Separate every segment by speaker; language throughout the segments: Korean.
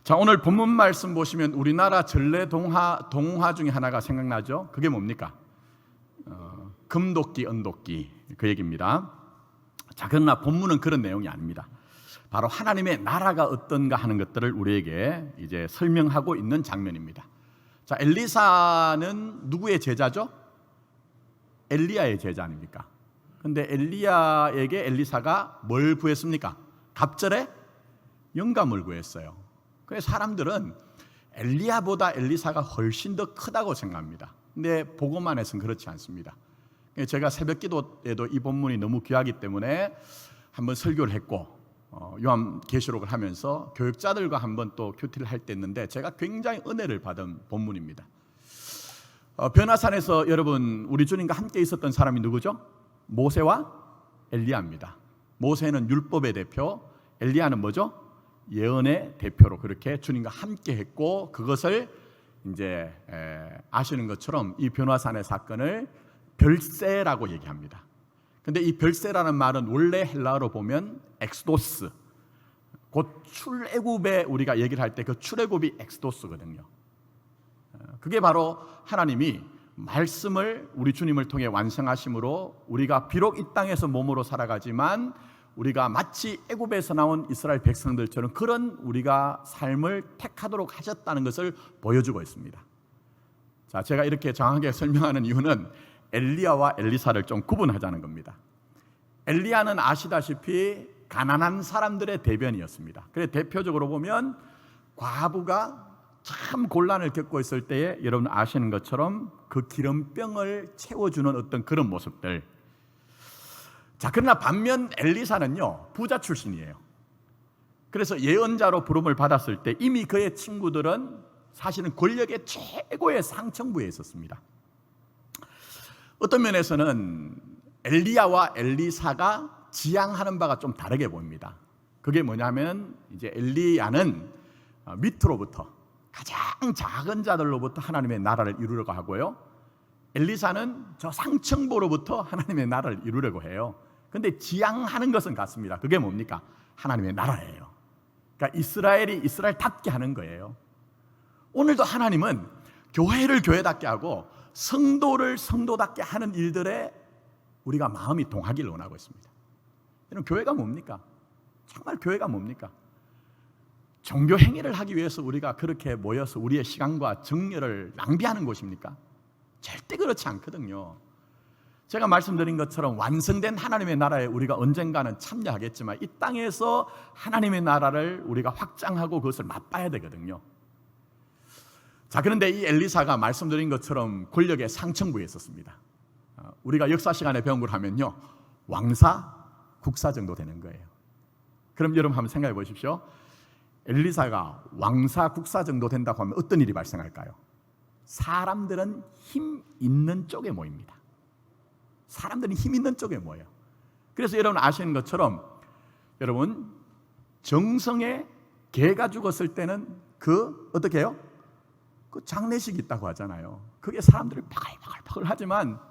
Speaker 1: 자, 오늘 본문 말씀 보시면 우리나라 전래 동화 중에 하나가 생각나죠? 그게 뭡니까? 금도끼, 은도끼 그 얘기입니다. 자, 그러나 본문은 그런 내용이 아닙니다. 바로 하나님의 나라가 어떤가 하는 것들을 우리에게 이제 설명하고 있는 장면입니다. 자, 엘리사는 누구의 제자죠? 엘리야의 제자 아닙니까? 근데 엘리야에게 엘리사가 뭘 구했습니까? 갑절에 영감을 구했어요. 그래서 사람들은 엘리야보다 엘리사가 훨씬 더 크다고 생각합니다. 근데 보고만 해서는 그렇지 않습니다. 제가 새벽 기도에도 이 본문이 너무 귀하기 때문에 한번 설교를 했고 요한계시록을 하면서 교육자들과 한번 또 큐티를 할 때 했는데 제가 굉장히 은혜를 받은 본문입니다. 변화산에서 여러분 우리 주님과 함께 있었던 사람이 누구죠? 모세와 엘리야입니다. 모세는 율법의 대표, 엘리야는 뭐죠? 예언의 대표로 그렇게 주님과 함께 했고, 그것을 이제 아시는 것처럼 이 변화산의 사건을 별세라고 얘기합니다. 근데 이 별세라는 말은 원래 헬라어로 보면 엑스도스, 곧 출애굽에 우리가 얘기를 할 때 그 출애굽이 엑스도스거든요. 그게 바로 하나님이 말씀을 우리 주님을 통해 완성하심으로 우리가 비록 이 땅에서 몸으로 살아가지만 우리가 마치 애굽에서 나온 이스라엘 백성들처럼 그런 우리가 삶을 택하도록 하셨다는 것을 보여주고 있습니다. 자, 제가 이렇게 정확하게 설명하는 이유는 엘리야와 엘리사를 좀 구분하자는 겁니다. 엘리야는 아시다시피 가난한 사람들의 대변이었습니다. 그래서 대표적으로 보면 과부가 참 곤란을 겪고 있을 때에 여러분 아시는 것처럼 그 기름병을 채워주는 어떤 그런 모습들. 자, 그러나 반면 엘리사는요 부자 출신이에요. 그래서 예언자로 부름을 받았을 때 이미 그의 친구들은 사실은 권력의 최고의 상층부에 있었습니다. 어떤 면에서는 엘리야와 엘리사가 지향하는 바가 좀 다르게 보입니다. 그게 뭐냐면 이제 엘리야는 밑으로부터 가장 작은 자들로부터 하나님의 나라를 이루려고 하고요, 엘리사는 저 상층부로부터 하나님의 나라를 이루려고 해요. 근데 지향하는 것은 같습니다. 그게 뭡니까? 하나님의 나라예요. 그러니까 이스라엘이 이스라엘답게 하는 거예요. 오늘도 하나님은 교회를 교회답게 하고 성도를 성도답게 하는 일들에 우리가 마음이 동하기를 원하고 있습니다. 여러분, 교회가 뭡니까? 정말 교회가 뭡니까? 종교 행위를 하기 위해서 우리가 그렇게 모여서 우리의 시간과 정열을 낭비하는 곳입니까? 절대 그렇지 않거든요. 제가 말씀드린 것처럼 완성된 하나님의 나라에 우리가 언젠가는 참여하겠지만 이 땅에서 하나님의 나라를 우리가 확장하고 그것을 맛봐야 되거든요. 자, 그런데 이 엘리사가 말씀드린 것처럼 권력의 상층부에 있었습니다. 우리가 역사 시간에 배운 걸 하면요, 왕사, 국사 정도 되는 거예요. 그럼 여러분 한번 생각해 보십시오. 엘리사가 왕사, 국사 정도 된다고 하면 어떤 일이 발생할까요? 사람들은 힘 있는 쪽에 모입니다. 사람들은 힘 있는 쪽에 모여요. 그래서 여러분 아시는 것처럼 여러분 정성에 개가 죽었을 때는 그 어떻게 해요? 그 장례식이 있다고 하잖아요. 그게 사람들이 바글바글 하지만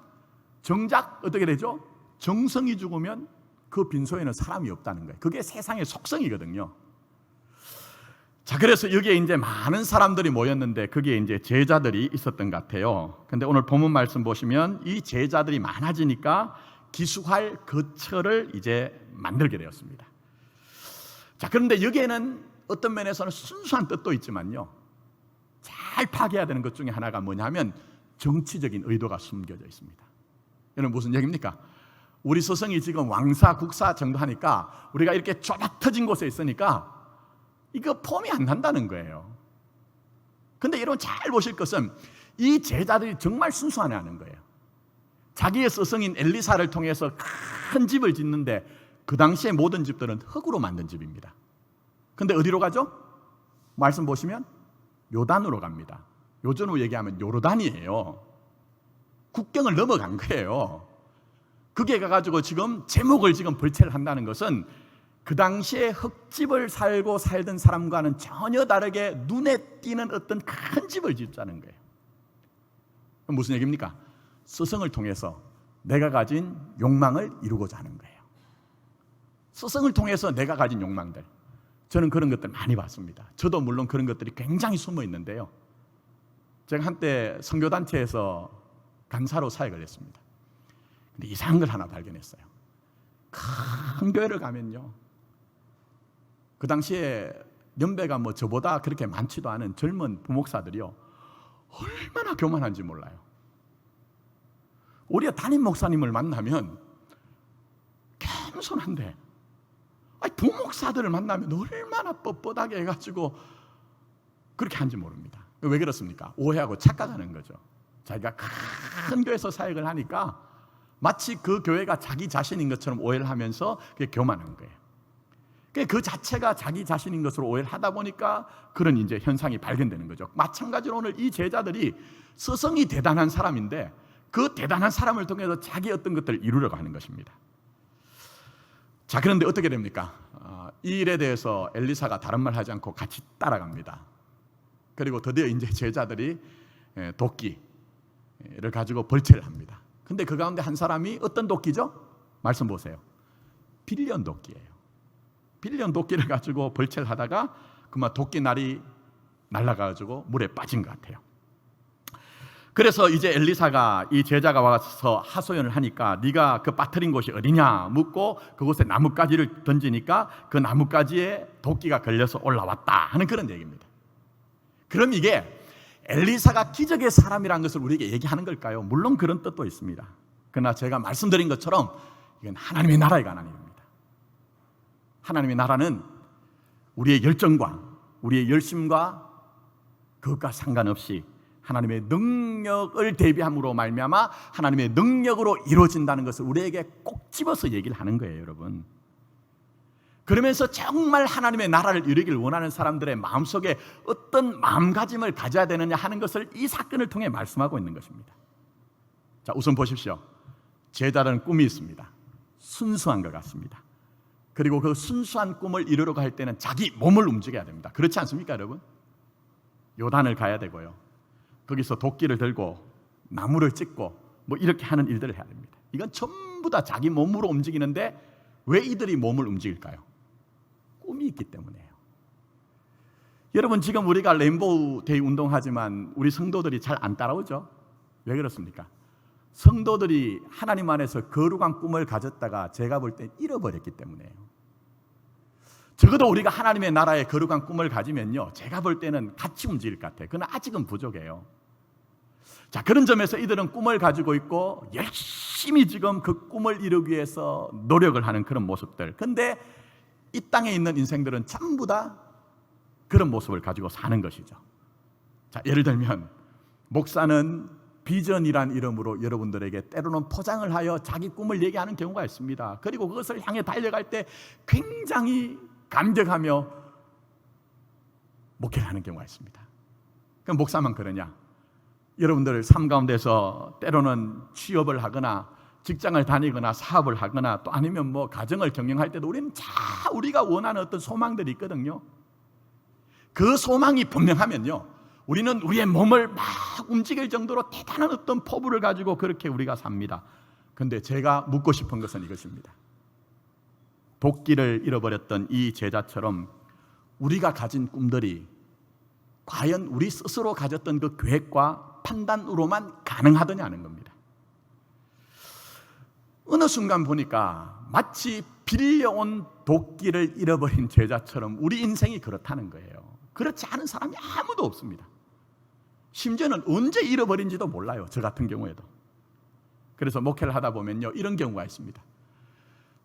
Speaker 1: 정작 어떻게 되죠? 정성이 죽으면 그 빈소에는 사람이 없다는 거예요. 그게 세상의 속성이거든요. 자, 그래서 여기에 이제 많은 사람들이 모였는데 거기에 이제 제자들이 있었던 것 같아요. 근데 오늘 본문 말씀 보시면 이 제자들이 많아지니까 기수할 거처를 이제 만들게 되었습니다. 자, 그런데 여기에는 어떤 면에서는 순수한 뜻도 있지만요, 잘 파악해야 되는 것 중에 하나가 뭐냐면 정치적인 의도가 숨겨져 있습니다. 여러분 무슨 얘기입니까? 우리 서성이 지금 왕사, 국사 정도 하니까 우리가 이렇게 좁아 터진 곳에 있으니까 이거 폼이 안 난다는 거예요. 근데 여러분 잘 보실 것은 이 제자들이 정말 순수하냐는 거예요. 자기의 스승인 엘리사를 통해서 큰 집을 짓는데 그 당시에 모든 집들은 흙으로 만든 집입니다. 근데 어디로 가죠? 말씀 보시면 요단으로 갑니다. 요즘으로 얘기하면 요르단이에요. 국경을 넘어간 거예요. 그게 가가지고 지금 제목을 지금 벌채를 한다는 것은 그 당시에 흙집을 살고 살던 사람과는 전혀 다르게 눈에 띄는 어떤 큰 집을 짓자는 거예요. 무슨 얘기입니까? 스승을 통해서 내가 가진 욕망을 이루고자 하는 거예요. 스승을 통해서 내가 가진 욕망들, 저는 그런 것들 많이 봤습니다. 저도 물론 그런 것들이 굉장히 숨어 있는데요. 제가 한때 선교단체에서 간사로 사역을 했습니다. 근데 이상한 걸 하나 발견했어요. 큰 교회를 가면요, 그 당시에 연배가 뭐 저보다 그렇게 많지도 않은 젊은 부목사들이요, 얼마나 교만한지 몰라요. 우리가 담임 목사님을 만나면 겸손한데, 부목사들을 만나면 얼마나 뻣뻣하게 해가지고 그렇게 한지 모릅니다. 왜 그렇습니까? 오해하고 착각하는 거죠. 자기가 큰 교회에서 사역을 하니까 마치 그 교회가 자기 자신인 것처럼 오해를 하면서 그게 교만한 거예요. 그 자체가 자기 자신인 것으로 오해를 하다 보니까 그런 이제 현상이 발견되는 거죠. 마찬가지로 오늘 이 제자들이 스승이 대단한 사람인데 그 대단한 사람을 통해서 자기 어떤 것들을 이루려고 하는 것입니다. 자, 그런데 어떻게 됩니까? 이 일에 대해서 엘리사가 다른 말 하지 않고 같이 따라갑니다. 그리고 드디어 이제 제자들이 도끼를 가지고 벌채를 합니다. 근데 그 가운데 한 사람이 어떤 도끼죠? 말씀 보세요. 빌련 도끼예요. 빌련 도끼를 가지고 벌채를 하다가 그만 도끼 날이 날아가지고 물에 빠진 것 같아요. 그래서 이제 엘리사가 이 제자가 와서 하소연을 하니까 네가 그 빠뜨린 곳이 어디냐 묻고 그곳에 나뭇가지를 던지니까 그 나뭇가지에 도끼가 걸려서 올라왔다 하는 그런 얘기입니다. 그럼 이게 엘리사가 기적의 사람이라는 것을 우리에게 얘기하는 걸까요? 물론 그런 뜻도 있습니다. 그러나 제가 말씀드린 것처럼 이건 하나님의 나라에 관한 일입니다. 하나님의 나라는 우리의 열정과 우리의 열심과 그것과 상관없이 하나님의 능력을 대비함으로 말미암아 하나님의 능력으로 이루어진다는 것을 우리에게 꼭 집어서 얘기를 하는 거예요, 여러분. 그러면서 정말 하나님의 나라를 이루기를 원하는 사람들의 마음속에 어떤 마음가짐을 가져야 되느냐 하는 것을 이 사건을 통해 말씀하고 있는 것입니다. 자, 우선 보십시오. 제자들은 꿈이 있습니다. 순수한 것 같습니다. 그리고 그 순수한 꿈을 이루려고 할 때는 자기 몸을 움직여야 됩니다. 그렇지 않습니까, 여러분? 요단을 가야 되고요, 거기서 도끼를 들고 나무를 찍고 뭐 이렇게 하는 일들을 해야 됩니다. 이건 전부 다 자기 몸으로 움직이는데 왜 이들이 몸을 움직일까요? 꿈이 있기 때문이에요. 여러분, 지금 우리가 레인보우 데이 운동하지만 우리 성도들이 잘 안 따라오죠? 왜 그렇습니까? 성도들이 하나님 안에서 거룩한 꿈을 가졌다가 제가 볼 때 잃어버렸기 때문이에요. 적어도 우리가 하나님의 나라에 거룩한 꿈을 가지면요, 제가 볼 때는 같이 움직일 것 같아요. 그러나 아직은 부족해요. 자, 그런 점에서 이들은 꿈을 가지고 있고 열심히 지금 그 꿈을 이루기 위해서 노력을 하는 그런 모습들. 근데 이 땅에 있는 인생들은 전부 다 그런 모습을 가지고 사는 것이죠. 자, 예를 들면 목사는 비전이란 이름으로 여러분들에게 때로는 포장을 하여 자기 꿈을 얘기하는 경우가 있습니다. 그리고 그것을 향해 달려갈 때 굉장히 감격하며 목회를 하는 경우가 있습니다. 그럼 목사만 그러냐? 여러분들 삶 가운데서 때로는 취업을 하거나 직장을 다니거나 사업을 하거나 또 아니면 뭐 가정을 경영할 때도 우리는 다 우리가 원하는 어떤 소망들이 있거든요. 그 소망이 분명하면요, 우리는 우리의 몸을 막 움직일 정도로 대단한 어떤 포부를 가지고 그렇게 우리가 삽니다. 그런데 제가 묻고 싶은 것은 이것입니다. 도끼를 잃어버렸던 이 제자처럼 우리가 가진 꿈들이 과연 우리 스스로 가졌던 그 계획과 판단으로만 가능하더냐는 겁니다. 어느 순간 보니까 마치 빌려온 도끼를 잃어버린 제자처럼 우리 인생이 그렇다는 거예요. 그렇지 않은 사람이 아무도 없습니다. 심지어는 언제 잃어버린지도 몰라요, 저 같은 경우에도. 그래서 목회를 하다 보면요, 이런 경우가 있습니다.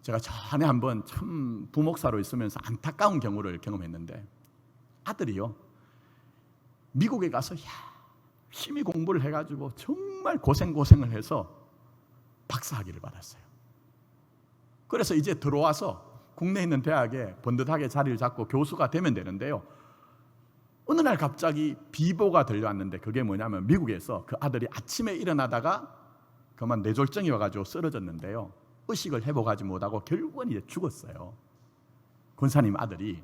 Speaker 1: 제가 전에 한번 참 부목사로 있으면서 안타까운 경우를 경험했는데, 아들이요, 미국에 가서 열심히 공부를 해가지고 정말 고생을 해서 박사학위를 받았어요. 그래서 이제 들어와서 국내에 있는 대학에 번듯하게 자리를 잡고 교수가 되면 되는데요, 어느 날 갑자기 비보가 들려왔는데 그게 뭐냐면 미국에서 그 아들이 아침에 일어나다가 그만 뇌졸중이 와가지고 쓰러졌는데요, 의식을 회복하지 못하고 결국은 이제 죽었어요. 권사님 아들이.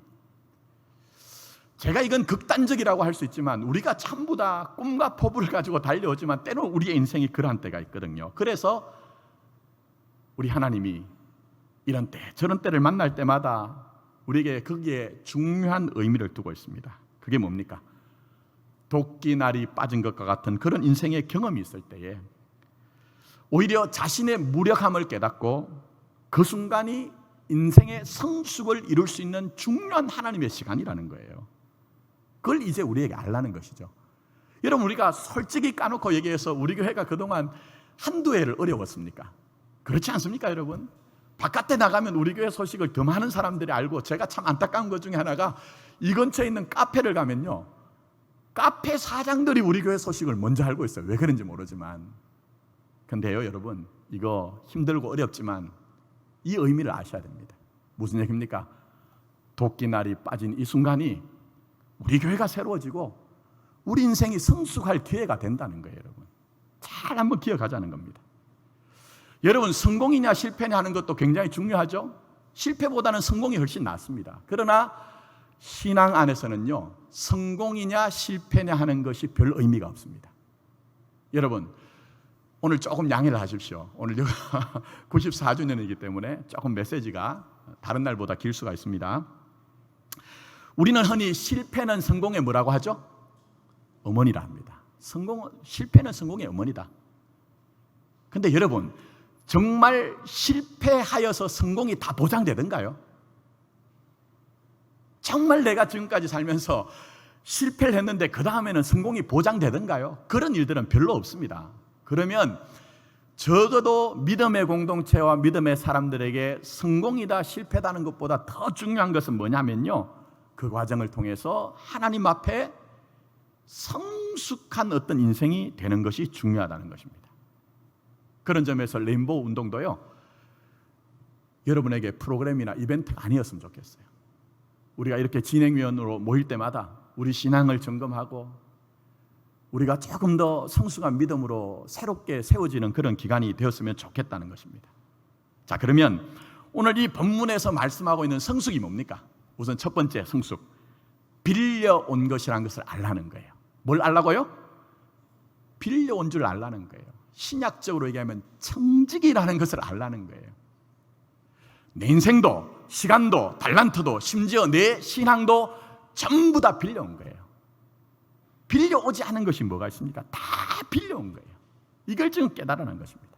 Speaker 1: 제가 이건 극단적이라고 할 수 있지만 우리가 전부 다 꿈과 포부를 가지고 달려오지만 때로는 우리의 인생이 그러한 때가 있거든요. 그래서 우리 하나님이 이런 때 저런 때를 만날 때마다 우리에게 거기에 중요한 의미를 두고 있습니다. 그게 뭡니까? 도끼날이 빠진 것과 같은 그런 인생의 경험이 있을 때에 오히려 자신의 무력함을 깨닫고 그 순간이 인생의 성숙을 이룰 수 있는 중요한 하나님의 시간이라는 거예요. 그걸 이제 우리에게 알라는 것이죠. 여러분, 우리가 솔직히 까놓고 얘기해서 우리 교회가 그동안 한두 해를 어려웠습니까? 그렇지 않습니까, 여러분? 바깥에 나가면 우리 교회 소식을 더 많은 사람들이 알고, 제가 참 안타까운 것 중에 하나가 이 근처에 있는 카페를 가면요, 카페 사장들이 우리 교회 소식을 먼저 알고 있어요. 왜 그런지 모르지만. 근데요, 여러분, 이거 힘들고 어렵지만 이 의미를 아셔야 됩니다. 무슨 얘기입니까? 도끼날이 빠진 이 순간이 우리 교회가 새로워지고 우리 인생이 성숙할 기회가 된다는 거예요, 여러분. 잘 한번 기억하자는 겁니다. 여러분, 성공이냐 실패냐 하는 것도 굉장히 중요하죠. 실패보다는 성공이 훨씬 낫습니다. 그러나 신앙 안에서는요, 성공이냐 실패냐 하는 것이 별 의미가 없습니다. 여러분, 오늘 조금 양해를 하십시오. 오늘 94주년이기 때문에 조금 메시지가 다른 날보다 길 수가 있습니다. 우리는 흔히 실패는 성공의 뭐라고 하죠? 어머니라 합니다. 실패는 성공의 어머니다. 근데 여러분, 정말 실패하여서 성공이 다 보장되던가요? 정말 내가 지금까지 살면서 실패를 했는데 그 다음에는 성공이 보장되던가요? 그런 일들은 별로 없습니다. 그러면 적어도 믿음의 공동체와 믿음의 사람들에게 성공이다 실패다는 것보다 더 중요한 것은 뭐냐면요, 그 과정을 통해서 하나님 앞에 성숙한 어떤 인생이 되는 것이 중요하다는 것입니다. 그런 점에서 레인보우 운동도요, 여러분에게 프로그램이나 이벤트가 아니었으면 좋겠어요. 우리가 이렇게 진행위원으로 모일 때마다 우리 신앙을 점검하고 우리가 조금 더 성숙한 믿음으로 새롭게 세워지는 그런 기간이 되었으면 좋겠다는 것입니다. 자, 그러면 오늘 이 본문에서 말씀하고 있는 성숙이 뭡니까? 우선 첫 번째 성숙, 빌려온 것이라는 것을 알라는 거예요. 뭘 알라고요? 빌려온 줄 알라는 거예요. 신약적으로 얘기하면 청직이라는 것을 알라는 거예요. 내 인생도, 시간도, 달란트도, 심지어 내 신앙도 전부 다 빌려온 거예요. 빌려오지 않은 것이 뭐가 있습니까? 다 빌려온 거예요. 이걸 지금 깨달아낸 것입니다.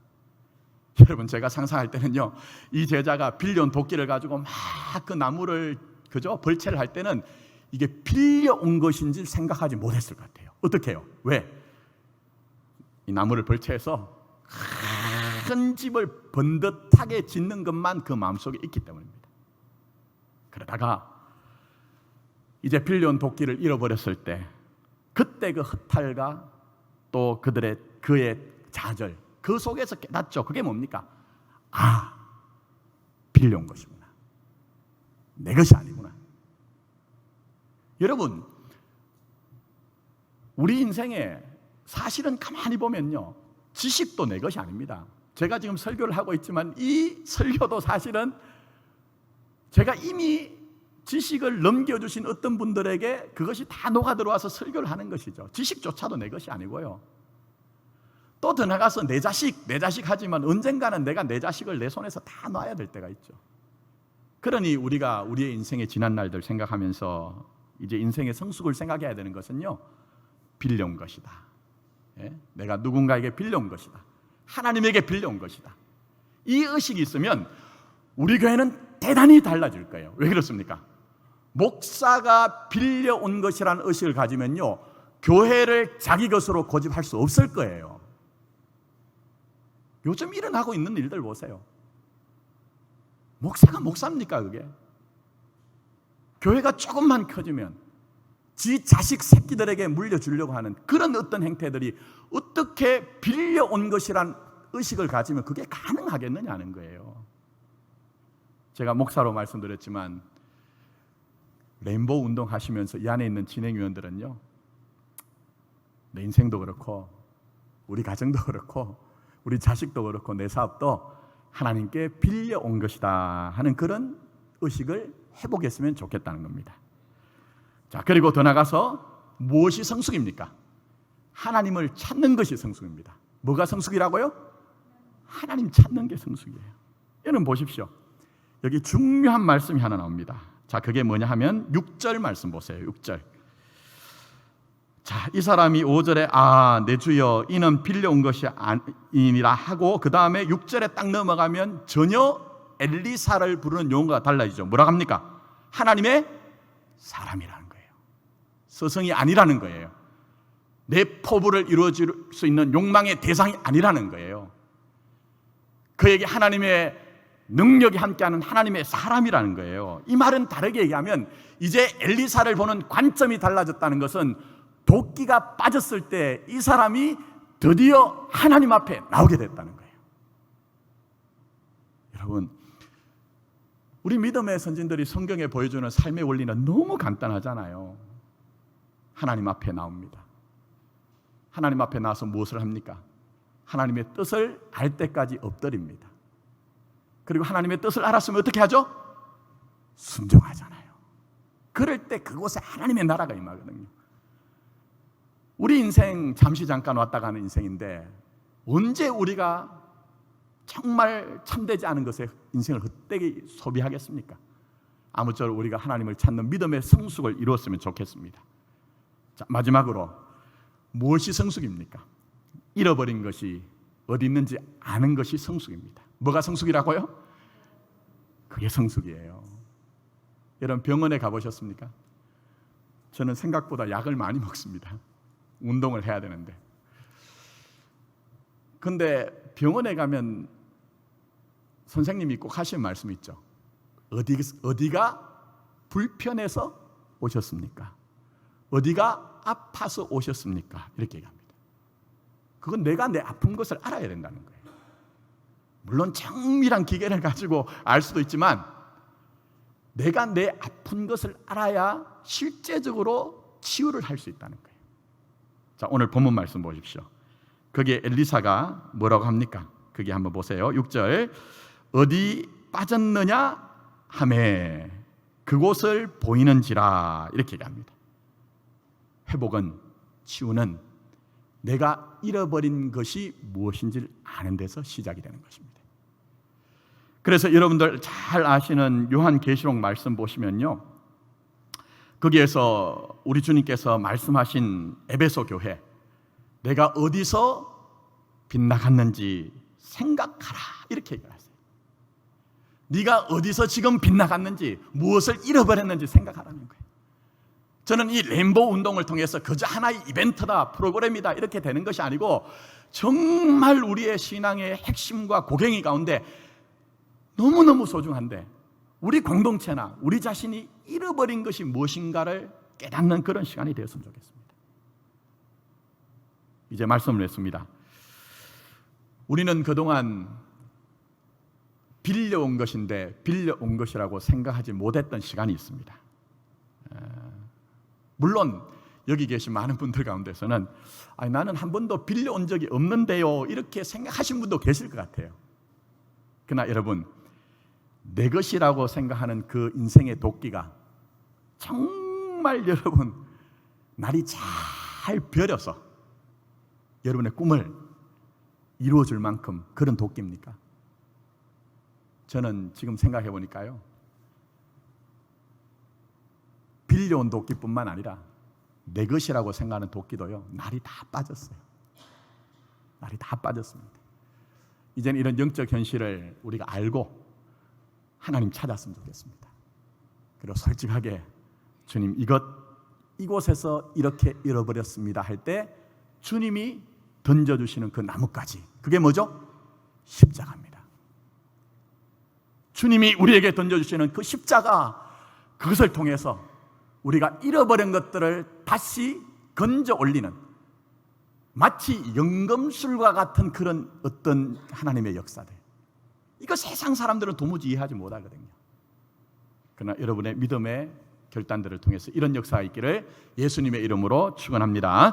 Speaker 1: 여러분, 제가 상상할 때는요, 이 제자가 빌려온 도끼를 가지고 막 그 나무를 그저 벌채를 할 때는 이게 빌려온 것인지 생각하지 못했을 것 같아요. 어떻게 해요? 왜? 이 나무를 벌채해서 큰 집을 번듯하게 짓는 것만 그 마음속에 있기 때문입니다. 그러다가 이제 빌려온 도끼를 잃어버렸을 때, 그때 그 허탈과 또 그의 좌절, 그 속에서 깨닫죠. 그게 뭡니까? 아, 빌려온 것이구나. 내 것이 아니구나. 여러분, 우리 인생에 사실은 가만히 보면요, 지식도 내 것이 아닙니다. 제가 지금 설교를 하고 있지만 이 설교도 사실은 제가 이미 지식을 넘겨주신 어떤 분들에게 그것이 다 녹아들어와서 설교를 하는 것이죠. 지식조차도 내 것이 아니고요. 또 더 나가서 내 자식 하지만 언젠가는 내가 내 자식을 내 손에서 다 놔야 될 때가 있죠. 그러니 우리가 우리의 인생의 지난 날들 생각하면서 이제 인생의 성숙을 생각해야 되는 것은요, 빌려온 것이다. 예? 내가 누군가에게 빌려온 것이다. 하나님에게 빌려온 것이다. 이 의식이 있으면 우리 교회는 대단히 달라질 거예요. 왜 그렇습니까? 목사가 빌려온 것이라는 의식을 가지면요, 교회를 자기 것으로 고집할 수 없을 거예요. 요즘 일어나고 있는 일들 보세요. 목사가 목사입니까, 그게? 교회가 조금만 커지면 지 자식 새끼들에게 물려주려고 하는 그런 어떤 행태들이 어떻게 빌려온 것이란 의식을 가지면 그게 가능하겠느냐는 거예요. 제가 목사로 말씀드렸지만 레인보우 운동 하시면서 이 안에 있는 진행위원들은요, 내 인생도 그렇고 우리 가정도 그렇고 우리 자식도 그렇고 내 사업도 하나님께 빌려온 것이다 하는 그런 의식을 해보겠으면 좋겠다는 겁니다. 자, 그리고 더 나가서 무엇이 성숙입니까? 하나님을 찾는 것이 성숙입니다. 뭐가 성숙이라고요? 하나님 찾는 게 성숙이에요. 여러분 보십시오. 여기 중요한 말씀이 하나 나옵니다. 자, 그게 뭐냐 하면 6절 말씀 보세요. 6절. 자, 이 사람이 5절에 내 주여 이는 빌려온 것이 아니라 하고 그 다음에 6절에 딱 넘어가면 전혀 엘리사를 부르는 용어가 달라지죠. 뭐라고 합니까? 하나님의 사람이라는 거예요. 스승이 아니라는 거예요. 내 포부를 이루어질 수 있는 욕망의 대상이 아니라는 거예요. 그에게 하나님의 능력이 함께하는 하나님의 사람이라는 거예요. 이 말은 다르게 얘기하면 이제 엘리사를 보는 관점이 달라졌다는 것은 도끼가 빠졌을 때 이 사람이 드디어 하나님 앞에 나오게 됐다는 거예요. 여러분, 우리 믿음의 선진들이 성경에 보여주는 삶의 원리는 너무 간단하잖아요. 하나님 앞에 나옵니다. 하나님 앞에 나와서 무엇을 합니까? 하나님의 뜻을 알 때까지 엎드립니다. 그리고 하나님의 뜻을 알았으면 어떻게 하죠? 순종하잖아요. 그럴 때 그곳에 하나님의 나라가 임하거든요. 우리 인생 잠시 잠깐 왔다 가는 인생인데 언제 우리가 정말 참되지 않은 것에 인생을 헛되게 소비하겠습니까? 아무쪼록 우리가 하나님을 찾는 믿음의 성숙을 이루었으면 좋겠습니다. 자, 마지막으로 무엇이 성숙입니까? 잃어버린 것이 어디 있는지 아는 것이 성숙입니다. 뭐가 성숙이라고요? 그게 성숙이에요. 여러분, 병원에 가보셨습니까? 저는 생각보다 약을 많이 먹습니다. 운동을 해야 되는데. 근데 병원에 가면 선생님이 꼭 하시는 말씀이 있죠. 어디가 불편해서 오셨습니까? 어디가 아파서 오셨습니까? 이렇게 얘기합니다. 그건 내가 내 아픈 것을 알아야 된다는 거예요. 물론 정밀한 기계를 가지고 알 수도 있지만 내가 내 아픈 것을 알아야 실제적으로 치유를 할 수 있다는 거예요. 자, 오늘 본문 말씀 보십시오. 거기에 엘리사가 뭐라고 합니까? 거기 한번 보세요. 6절. 어디 빠졌느냐 하매 그곳을 보이는지라, 이렇게 얘기합니다. 회복은, 치유는 내가 잃어버린 것이 무엇인지를 아는 데서 시작이 되는 것입니다. 그래서 여러분들 잘 아시는 요한계시록 말씀 보시면요, 거기에서 우리 주님께서 말씀하신 에베소 교회, 내가 어디서 빗나갔는지 생각하라, 이렇게 얘기하세요. 네가 어디서 지금 빗나갔는지, 무엇을 잃어버렸는지 생각하라는 거예요. 저는 이 레인보우 운동을 통해서 그저 하나의 이벤트다, 프로그램이다, 이렇게 되는 것이 아니고 정말 우리의 신앙의 핵심과 고갱이 가운데 너무너무 소중한데 우리 공동체나 우리 자신이 잃어버린 것이 무엇인가를 깨닫는 그런 시간이 되었으면 좋겠습니다. 이제 말씀을 했습니다. 우리는 그동안 빌려온 것인데 빌려온 것이라고 생각하지 못했던 시간이 있습니다. 물론 여기 계신 많은 분들 가운데서는 나는 한 번도 빌려온 적이 없는데요, 이렇게 생각하신 분도 계실 것 같아요. 그러나 여러분, 내 것이라고 생각하는 그 인생의 도끼가 정말 여러분 날이 잘 벼려서 여러분의 꿈을 이루어줄 만큼 그런 도끼입니까? 저는 지금 생각해 보니까요, 빌려온 도끼뿐만 아니라 내 것이라고 생각하는 도끼도요, 날이 다 빠졌어요. 날이 다 빠졌습니다. 이제는 이런 영적 현실을 우리가 알고 하나님 찾았으면 좋겠습니다. 그리고 솔직하게 주님, 이곳에서 이렇게 잃어버렸습니다 할 때 주님이 던져주시는 그 나뭇가지, 그게 뭐죠? 십자가입니다. 주님이 우리에게 던져주시는 그 십자가, 그것을 통해서 우리가 잃어버린 것들을 다시 건져 올리는, 마치 연금술과 같은 그런 어떤 하나님의 역사들, 이거 세상 사람들은 도무지 이해하지 못하거든요. 그러나 여러분의 믿음의 결단들을 통해서 이런 역사가 있기를 예수님의 이름으로 축원합니다.